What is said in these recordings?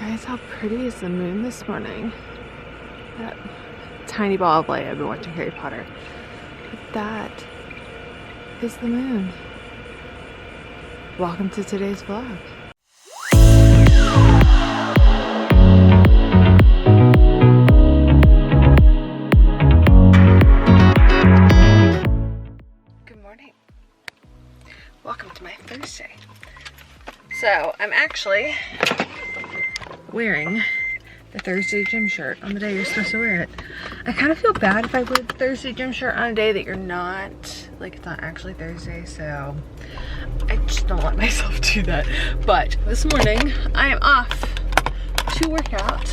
Guys, how pretty is the moon this morning? That tiny ball of light. I've been watching Harry Potter. But that is the moon. Welcome to today's vlog. Good morning. Welcome to my Thursday. So I'm actually wearing the Thursday gym shirt on the day you're supposed to wear it. I kind of feel bad if I wear the Thursday gym shirt on a day that you're not, like it's not actually Thursday, so I just don't let myself do that. But this morning I am off to work out,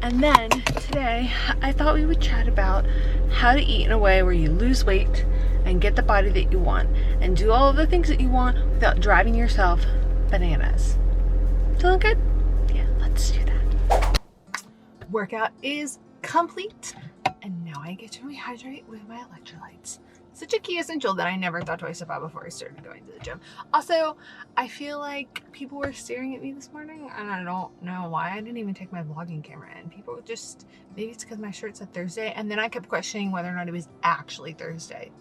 and then today I thought we would chat about how to eat in a way where you lose weight and get the body that you want and do all of the things that you want without driving yourself bananas. Feeling good? Yeah, let's do that. Workout is complete, and now I get to rehydrate with my electrolytes. Such a key essential that I never thought twice about before I started going to the gym. Also, I feel like people were staring at me this morning, and I don't know why. I didn't even take my vlogging camera in. People just, maybe it's because my shirt said Thursday, and then I kept questioning whether or not it was actually Thursday.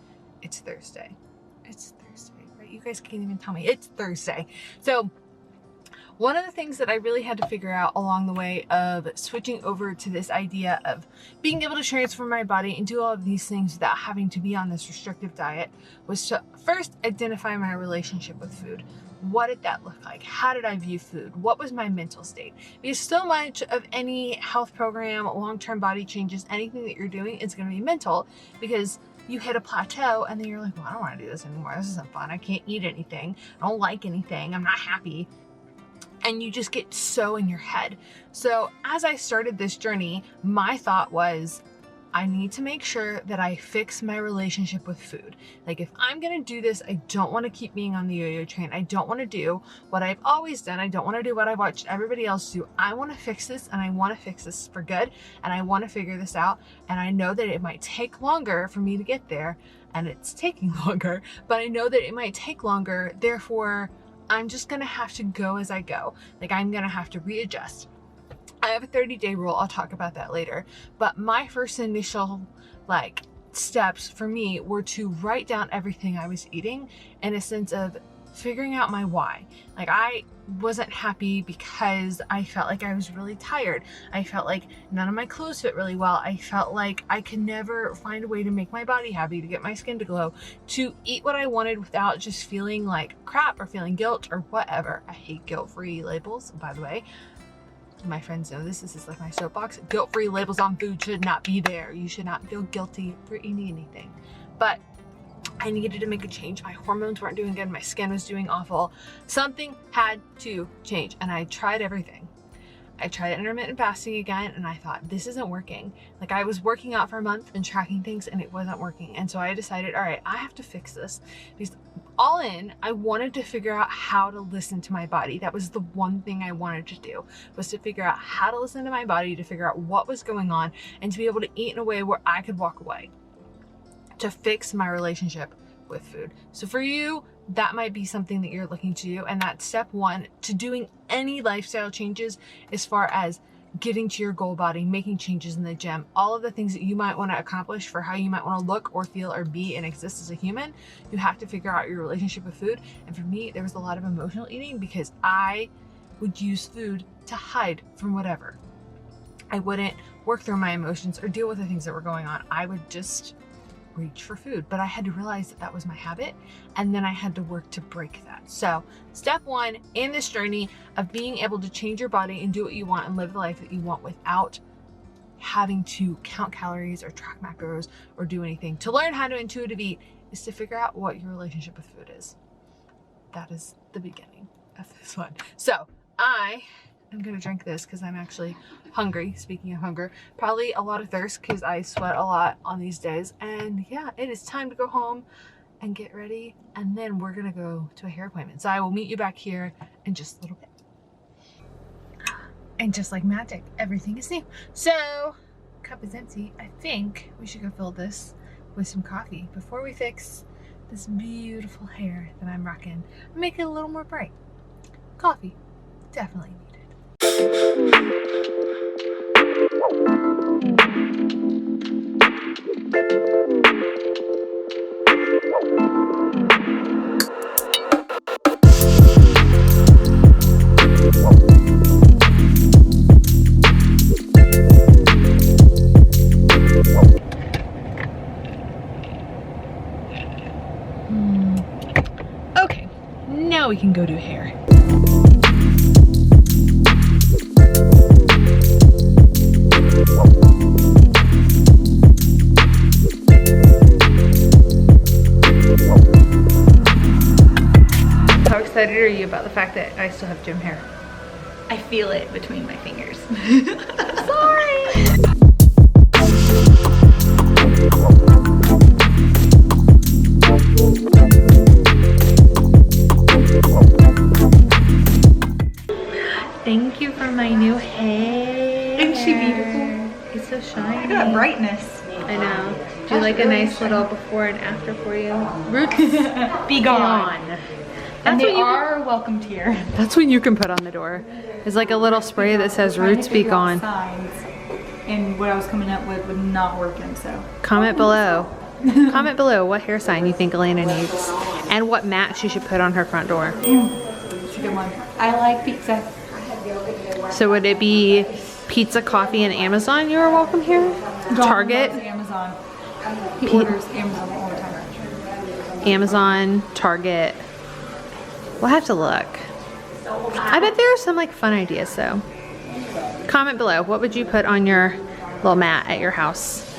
It's Thursday. It's Thursday, right? You guys can't even tell me. It's Thursday. So one of the things that I really had to figure out along the way of switching over to this idea of being able to transform my body and do all of these things without having to be on this restrictive diet was to first identify my relationship with food. What did that look like? How did I view food? What was my mental state? Because so much of any health program, long-term body changes, anything that you're doing is going to be mental, because you hit a plateau and then you're like, well, I don't want to do this anymore. This isn't fun. I can't eat anything. I don't like anything. I'm not happy. And you just get so in your head. So as I started this journey, my thought was, I need to make sure that I fix my relationship with food. Like, if I'm gonna do this, I don't wanna keep being on the yo-yo train. I don't wanna do what I've always done. I don't wanna do what I've watched everybody else do. I wanna fix this, and I wanna fix this for good, and I wanna figure this out. And I know that it might take longer for me to get there, and it's taking longer, but I know that it might take longer, therefore, I'm just gonna have to go as I go. Like, I'm gonna have to readjust. I have a 30-day rule. I'll talk about that later. But my first initial steps for me were to write down everything I was eating in a sense of figuring out my why. Like, I wasn't happy because I felt like I was really tired. I felt like none of my clothes fit really well. I felt like I could never find a way to make my body happy, to get my skin to glow, to eat what I wanted without just feeling like crap or feeling guilt or whatever. I hate guilt-free labels, by the way. My friends know this. This is like my soapbox. Guilt-free labels on food should not be there. You should not feel guilty for eating anything. But I needed to make a change. My hormones weren't doing good. My skin was doing awful. Something had to change, and I tried everything. I tried intermittent fasting again, and I thought, this isn't working. Like, I was working out for a month and tracking things, and it wasn't working. And so I decided, all right, I have to fix this, because all in, I wanted to figure out how to listen to my body. That was the one thing I wanted to do, was to figure out how to listen to my body, to figure out what was going on, and to be able to eat in a way where I could walk away, to fix my relationship with food. So for you, that might be something that you're looking to do, and that's step one to doing any lifestyle changes as far as getting to your goal body, making changes in the gym, all of the things that you might want to accomplish for how you might want to look or feel or be and exist as a human. You have to figure out your relationship with food. And for me, there was a lot of emotional eating, because I would use food to hide from whatever. I wouldn't work through my emotions or deal with the things that were going on. I would just reach for food. But I had to realize that that was my habit, and then I had to work to break that. So step one in this journey of being able to change your body and do what you want and live the life that you want without having to count calories or track macros or do anything, to learn how to intuitively eat, is to figure out what your relationship with food is. That is the beginning of this one. So I'm gonna drink this because I'm actually hungry. Speaking of hunger, probably a lot of thirst because I sweat a lot on these days. And yeah, it is time to go home and get ready, and then we're gonna go to a hair appointment. So I will meet you back here in just a little bit. And just like magic, everything is new. So cup is empty. I think we should go fill this with some coffee before we fix this beautiful hair that I'm rocking and make it a little more bright. Coffee, definitely needed. and go do hair. How excited are you about the fact that I still have gym hair? I feel it between my fingers. Sorry! Thank you for my new hair. Isn't she beautiful? It's so shiny. Look at that brightness. I know. Do like a nice little before and after for you. Roots Be gone. And That's they what you are welcomed here. That's what you can put on the door. It's like a little spray that says roots be gone. Signs, and what I was coming up with not working, so. Comment below. Comment below what hair sign you think Elena needs and what mat she should put on her front door. It's a good one. I like pizza. So would it be pizza, coffee, and Amazon you are welcome here? Target? Amazon. He orders Amazon all the time. Amazon, Target. We'll have to look. I bet there are some like fun ideas though. Comment below. What would you put on your little mat at your house?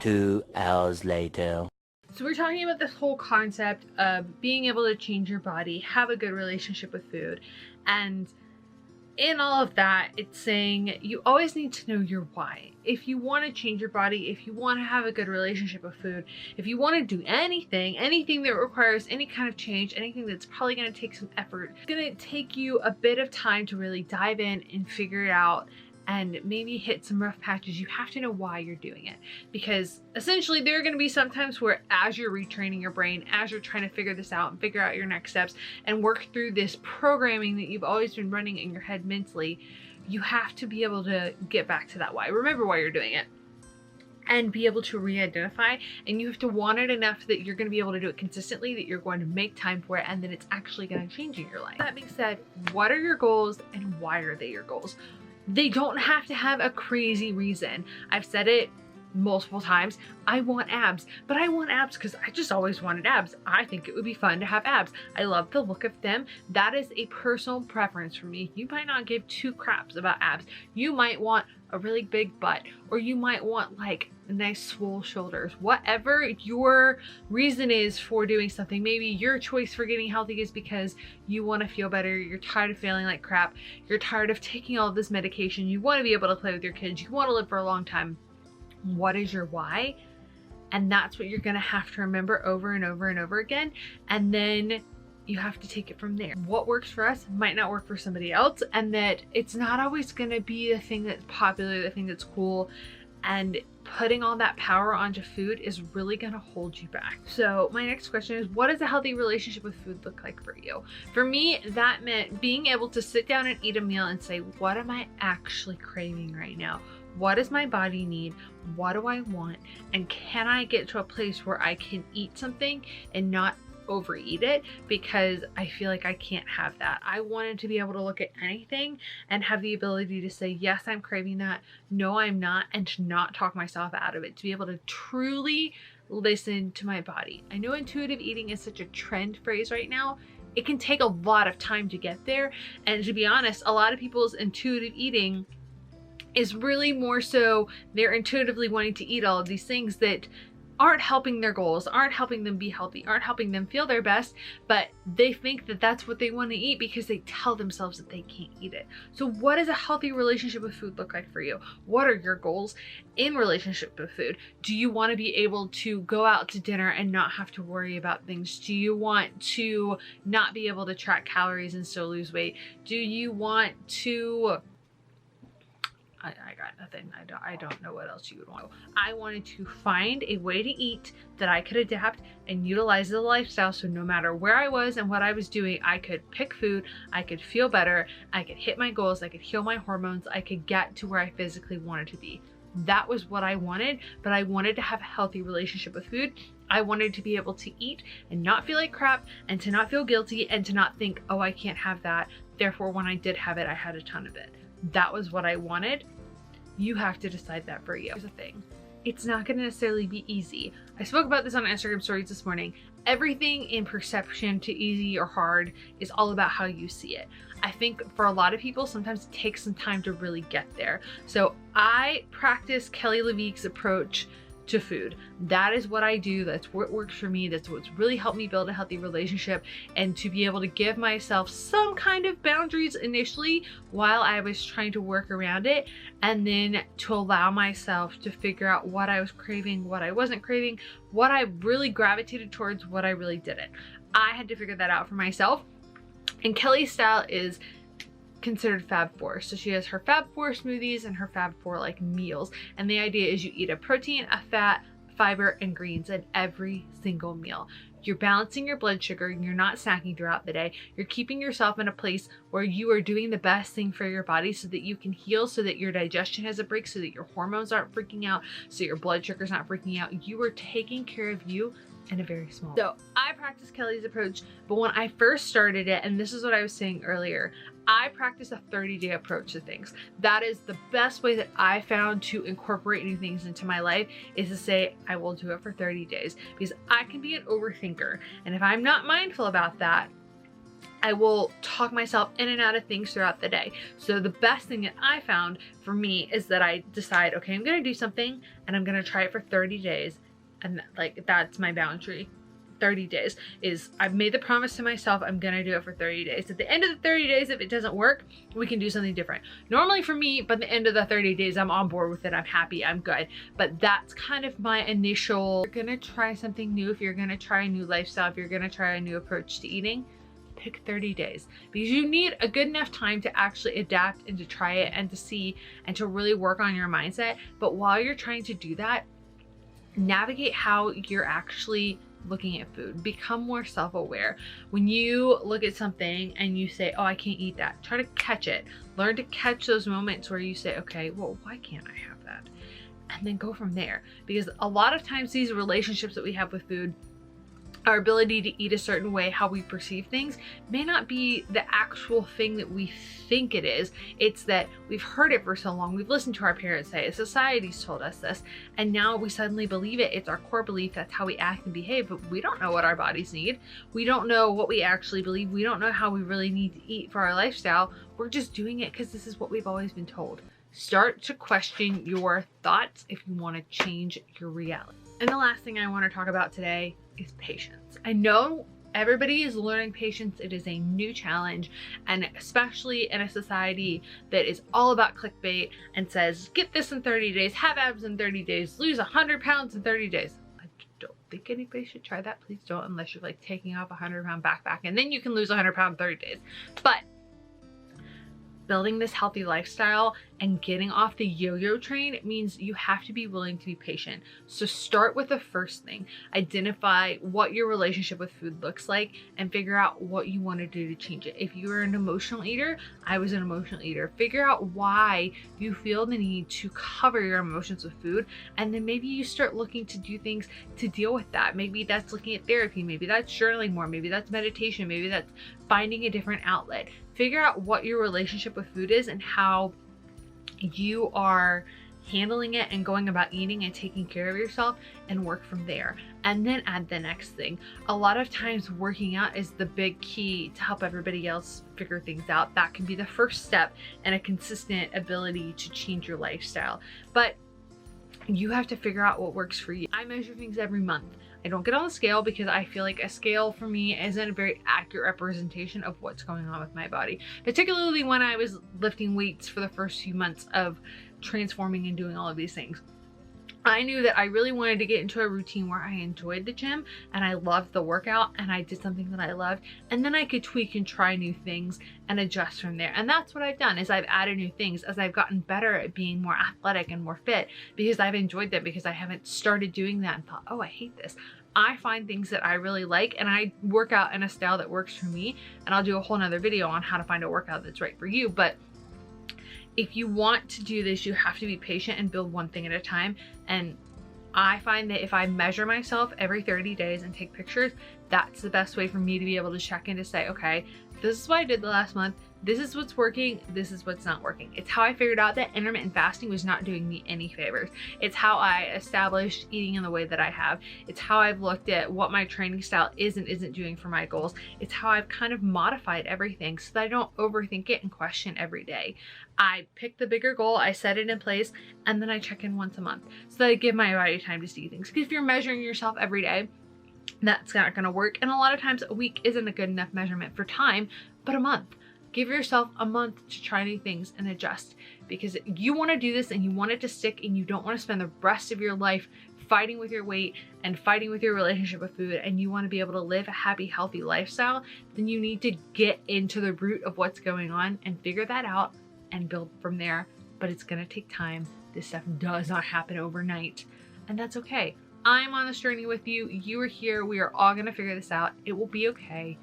2 hours later. So we're talking about this whole concept of being able to change your body, have a good relationship with food, and in all of that, it's saying you always need to know your why. If you want to change your body, if you want to have a good relationship with food, if you want to do anything that requires any kind of change, anything that's probably going to take some effort, it's going to take you a bit of time to really dive in and figure it out and maybe hit some rough patches. You have to know why you're doing it, because essentially there are going to be some times where as you're retraining your brain, as you're trying to figure this out and figure out your next steps and work through this programming that you've always been running in your head mentally, you have to be able to get back to that why. Remember why you're doing it and be able to re-identify, and you have to want it enough that you're going to be able to do it consistently, that you're going to make time for it, and that it's actually going to change in your life. That being said, what are your goals and why are they your goals? They don't have to have a crazy reason. I've said it multiple times. I want abs, but I want abs because I just always wanted abs. I think it would be fun to have abs. I love the look of them. That is a personal preference for me. You might not give two craps about abs. You might want a really big butt, or you might want like nice swole shoulders. Whatever your reason is for doing something, maybe your choice for getting healthy is because you want to feel better, you're tired of feeling like crap, you're tired of taking all of this medication, you want to be able to play with your kids, you want to live for a long time. What is your why? And that's what you're going to have to remember over and over and over again, and then you have to take it from there. What works for us might not work for somebody else, and that it's not always going to be the thing that's popular, the thing that's cool, and putting all that power onto food is really going to hold you back. So my next question is, what does a healthy relationship with food look like for you? For me, that meant being able to sit down and eat a meal and say, what am I actually craving right now? What does my body need? What do I want? And can I get to a place where I can eat something and not overeat it, because I feel like I can't have that. I wanted to be able to look at anything and have the ability to say, yes, I'm craving that, no, I'm not, and to not talk myself out of it, to be able to truly listen to my body. I know intuitive eating is such a trend phrase right now. It can take a lot of time to get there, and to be honest, a lot of people's intuitive eating is really more so they're intuitively wanting to eat all of these things that aren't helping their goals, aren't helping them be healthy, aren't helping them feel their best, but they think that that's what they want to eat because they tell themselves that they can't eat it. So what does a healthy relationship with food look like for you? What are your goals in relationship with food? Do you want to be able to go out to dinner and not have to worry about things? Do you want to not be able to track calories and still lose weight? Do you want to... I got nothing. I don't know what else you would want. I wanted to find a way to eat that I could adapt and utilize the lifestyle, so no matter where I was and what I was doing, I could pick food, I could feel better, I could hit my goals, I could heal my hormones, I could get to where I physically wanted to be. That was what I wanted, but I wanted to have a healthy relationship with food. I wanted to be able to eat and not feel like crap, and to not feel guilty, and to not think, oh, I can't have that, therefore when I did have it, I had a ton of it. That was what I wanted. You have to decide that for you. Here's the thing. It's not going to necessarily be easy. I spoke about this on Instagram stories this morning. everything in perception, to easy or hard, is all about how you see it. I think for a lot of people, sometimes it takes some time to really get there. So I practice Kelly LeVeque's approach to food. That is what I do. That's what works for me. That's what's really helped me build a healthy relationship, and to be able to give myself some kind of boundaries initially while I was trying to work around it, and then to allow myself to figure out what I was craving, what I wasn't craving, what I really gravitated towards, what I really didn't. I had to figure that out for myself. And Kelly's style is considered Fab Force. So she has her Fab Force smoothies and her Fab Four like meals. And the idea is you eat a protein, a fat, fiber, and greens in every single meal. You're balancing your blood sugar, you're not snacking throughout the day. You're keeping yourself in a place where you are doing the best thing for your body so that you can heal, so that your digestion has a break, so that your hormones aren't freaking out, so your blood sugar's not freaking out. You are taking care of you in a very small way. So I practice Kelly's approach, but when I first started it, and this is what I was saying earlier, I practice a 30-day approach to things. That is the best way that I found to incorporate new things into my life, is to say, I will do it for 30 days, because I can be an overthinker. And if I'm not mindful about that, I will talk myself in and out of things throughout the day. So the best thing that I found for me is that I decide, okay, I'm gonna do something and I'm gonna try it for 30 days. And like, that's my boundary. 30 days is, I've made the promise to myself, I'm gonna do it for 30 days. At the end of the 30 days, if it doesn't work, we can do something different. Normally for me, by the end of the 30 days, I'm on board with it, I'm happy, I'm good. But that's kind of my initial, if you're gonna try something new, if you're gonna try a new lifestyle, if you're gonna try a new approach to eating, pick 30 days, because you need a good enough time to actually adapt and to try it and to see and to really work on your mindset. But while you're trying to do that, navigate how you're actually looking at food. Become more self-aware. When you look at something and you say, oh, I can't eat that, try to catch it. Learn to catch those moments where you say, okay, well, why can't I have that? And then go from there. Because a lot of times these relationships that we have with food, our ability to eat a certain way, how we perceive things, may not be the actual thing that we think it is. It's that we've heard it for so long, we've listened to our parents say it, society's told us this, and now we suddenly believe it. It's our core belief, that's how we act and behave, but we don't know what our bodies need. We don't know what we actually believe. We don't know how we really need to eat for our lifestyle. We're just doing it because this is what we've always been told. Start to question your thoughts if you want to change your reality. And the last thing I want to talk about today is patience. I know everybody is learning patience. It is a new challenge, and especially in a society that is all about clickbait and says, get this in 30 days, have abs in 30 days, lose 100 pounds in 30 days. I don't think anybody should try that. Please don't, unless you're like taking off a 100-pound backpack and then you can lose 100 pounds in 30 days. But building this healthy lifestyle and getting off the yo-yo train means you have to be willing to be patient. So start with the first thing. Identify what your relationship with food looks like and figure out what you want to do to change it. If you're an emotional eater, I was an emotional eater. Figure out why you feel the need to cover your emotions with food, and then maybe you start looking to do things to deal with that. Maybe that's looking at therapy, maybe that's journaling more, maybe that's meditation, maybe that's finding a different outlet. Figure out what your relationship with food is and how you are handling it and going about eating and taking care of yourself, and work from there. And then add the next thing. A lot of times working out is the big key to help everybody else figure things out. That can be the first step in a consistent ability to change your lifestyle. But you have to figure out what works for you. I measure things every month. I don't get on the scale because I feel like a scale for me isn't a very accurate representation of what's going on with my body, particularly when I was lifting weights for the first few months of transforming and doing all of these things. I knew that I really wanted to get into a routine where I enjoyed the gym and I loved the workout and I did something that I loved, and then I could tweak and try new things and adjust from there. And that's what I've done, is I've added new things as I've gotten better at being more athletic and more fit, because I've enjoyed that, because I haven't started doing that and thought, oh, I hate this. I find things that I really like and I work out in a style that works for me, and I'll do a whole nother video on how to find a workout that's right for you. But if you want to do this, you have to be patient and build one thing at a time. And I find that if I measure myself every 30 days and take pictures, that's the best way for me to be able to check in to say, okay, this is what I did the last month. this is what's working, this is what's not working. It's how I figured out that intermittent fasting was not doing me any favors. It's how I established eating in the way that I have. It's how I've looked at what my training style is and isn't doing for my goals. It's how I've kind of modified everything so that I don't overthink it and question every day. I pick the bigger goal, I set it in place, and then I check in once a month so that I give my body time to see things. Because if you're measuring yourself every day, that's not gonna work. And a lot of times a week isn't a good enough measurement for time, but a month. Give yourself a month to try new things and adjust, because you wanna do this and you want it to stick, and you don't wanna spend the rest of your life fighting with your weight and fighting with your relationship with food, and you wanna be able to live a happy, healthy lifestyle, then you need to get into the root of what's going on and figure that out and build from there. But it's gonna take time. This stuff does not happen overnight, and that's okay. I'm on this journey with you. You are here. We are all gonna figure this out. It will be okay.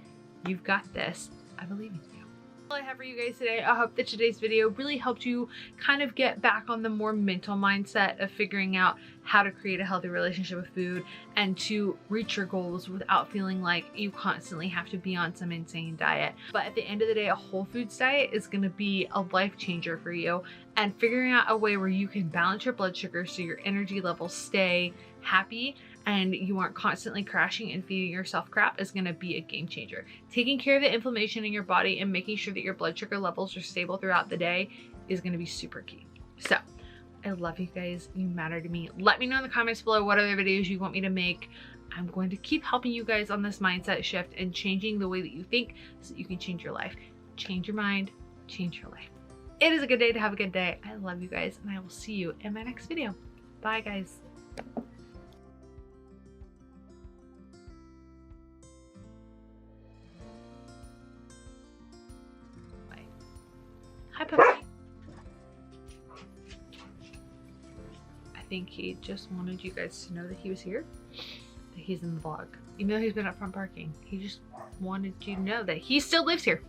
You've got this. I believe in you. All I have for you guys today. I hope that today's video really helped you kind of get back on the more mental mindset of figuring out how to create a healthy relationship with food and to reach your goals without feeling like you constantly have to be on some insane diet. But at the end of the day, a whole foods diet is going to be a life changer for you, and figuring out a way where you can balance your blood sugar so your energy levels stay happy and you aren't constantly crashing and feeding yourself crap is going to be a game changer. Taking care of the inflammation in your body and making sure that your blood sugar levels are stable throughout the day is going to be super key. So I love you guys. You matter to me. Let me know in the comments below what other videos you want me to make. I'm going to keep helping you guys on this mindset shift and changing the way that you think so that you can change your life. Change your mind, change your life. It is a good day to have a good day. I love you guys, and I will see you in my next video. Bye, guys. Bye. Hi, puppy. I think he just wanted you guys to know that he was here, that he's in the vlog. Even though he's been up front parking, he just wanted you to know that he still lives here.